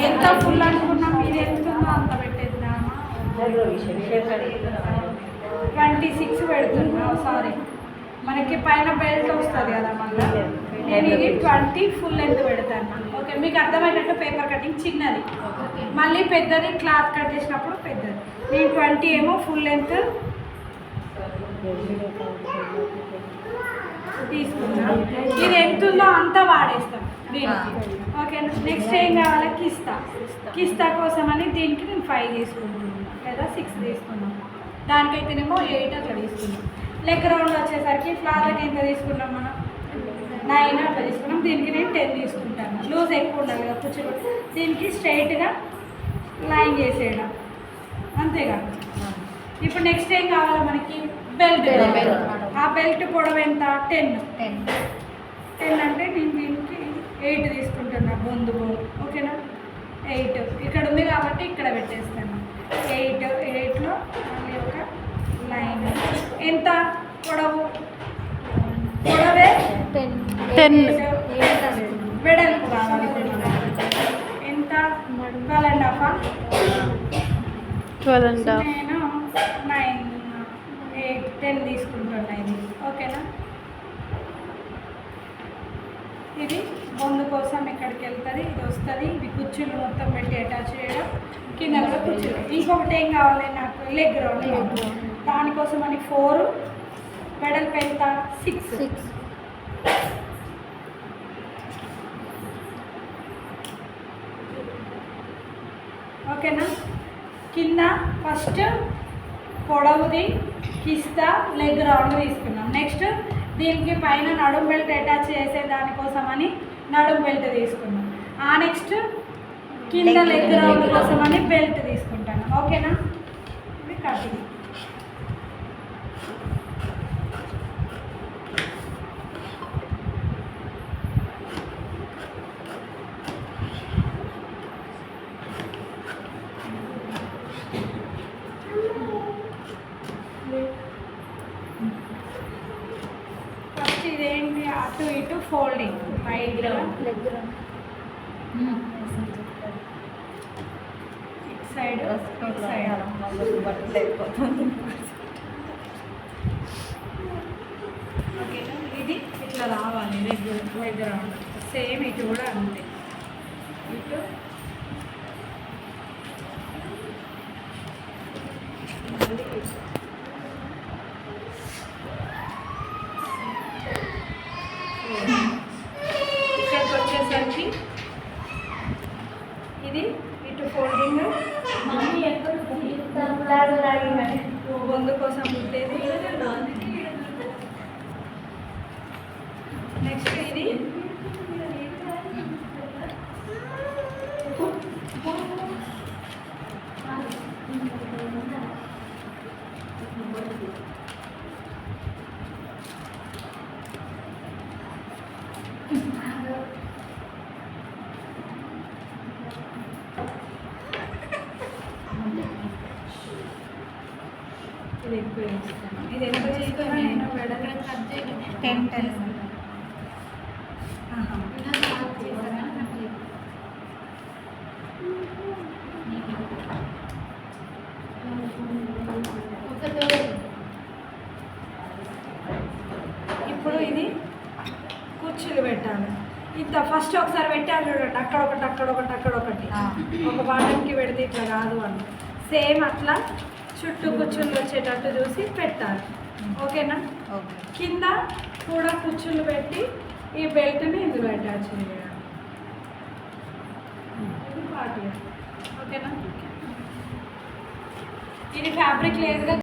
ఎంత ఫుల్ అనుకున్నా మీరు ఎంత ఉందో అంత పెట్టేద్దామా. 26 పెడుతున్నా. సారీ, మనకి పైన బెల్ట్ వస్తుంది కదా మళ్ళీ. నేను ఇది 20 ఫుల్ లెంత్ పెడతాను. ఓకే, మీకు అర్థమయ్యేటట్టు పేపర్ కటింగ్ చిన్నది, మళ్ళీ పెద్దది క్లాత్ కట్ చేసినప్పుడు పెద్దది. నేను 20 ఏమో ఫుల్ లెంత్ తీసుకున్నా. ఇది ఎంత ఉందో అంతా వాడేస్తాం దీనికి. ఓకే, నెక్స్ట్ ఏం కావాలి? కిస్తా కోసం అని దీనికి నేను 5 తీసుకుంటున్నాను లేదా 6 తీసుకున్నాను. దానికైతేనేమో 8 అట్లా తీసుకున్నాం. లెగ్ రౌండ్ వచ్చేసరికి ఫ్లాట్కి ఎంత తీసుకున్నాం మనం? 9 అట్లా తీసుకున్నాం. దీనికి నేను 10 తీసుకుంటాను. లూజ్ ఎక్కువ ఉండాలి కదా కూర్చోబెట్టి. దీనికి స్ట్రైట్గా లైన్ చేసేయడం, అంతేగా. ఇప్పుడు నెక్స్ట్ ఏం కావాలి మనకి? బెల్ట్. ఆ బెల్ట్ పొడవు ఎంత? 10 అంటే నేను దీనికి 8 తీసుకుంటున్నా. బొందు ఓకేనా? 8 ఇక్కడ ఉంది కాబట్టి ఇక్కడ పెట్టేస్తాను. 8లో మళ్ళీ ఒక లైన్. ఎంత పొడవు? పొడవే 10. వెడల్పు కావాలి. ఎంత? 12.5. నేను 9, 8, 10 తీసుకుంటున్నా ఇది. ఓకేనా? ఇది బొందు కోసం ఇక్కడికి వెళ్తుంది, ఇది వస్తుంది. ఇవి కుర్చీలు మొత్తం పెట్టి అటాచ్ చేయడం, కింద కూడా కుర్చీలు. ఇంకొకటి ఏం కావాలి నాకు? Leg round. దానికోసం అని 4, వెడల్పు ఎంత? 6. ఓకేనా? కింద ఫస్ట్ పొడవుది కిస్తా లెగ్ రౌండ్ తీసుకున్నాం. నెక్స్ట్ దీనికి పైన నడుం బెల్ట్ అటాచ్ చేసే దానికోసం అని నడుం బెల్ట్ తీసుకున్నాం. ఆ నెక్స్ట్ కింద లెగ్ రౌండ్ కోసం అని బెల్ట్ తీసుకుంటాను. ఓకేనా? ఇది కటింగ్. ఫస్ట్ ఇదేంటి? అటు ఇటు ఫోల్డింగ్, లెగ్ రౌండ్, సైడ్ ఓకేనా? ఇది ఇట్లా రావాలి లెగ్ రౌండ్. సేమ్ ఇటు కూడా అంతే. ఇటు ఇక్కడికి వచ్చేసరికి ఇది ఇటు ఫోల్డింగ్. బొందు కోసం కుట్టేది. నెక్స్ట్ ఇది ఇది ఎక్కువ వేస్తాను. ఇది ఎంత చేసుకున్నా నేను వెడల్పు 10. ఇప్పుడు ఇది కుర్చీలు పెట్టాలి. ఇంత ఫస్ట్ ఒకసారి పెట్టాలి చూడండి, అక్కడొకటి అక్కడొకటి అక్కడొకటి. ఒక బాటంకి పెడితే ఇట్లా కాదు అని. సేమ్ అట్లా చుట్టూ కుర్చీలు వచ్చేటట్టు చూసి పెట్టాలి. ఓకేనా? కింద కూడా కుర్చీలు పెట్టి ఈ బెల్ట్ని ఇందులో అటాచ్ చేయాలి. ఓకేనా? ఇది ఫ్యాబ్రిక్ లేదుగా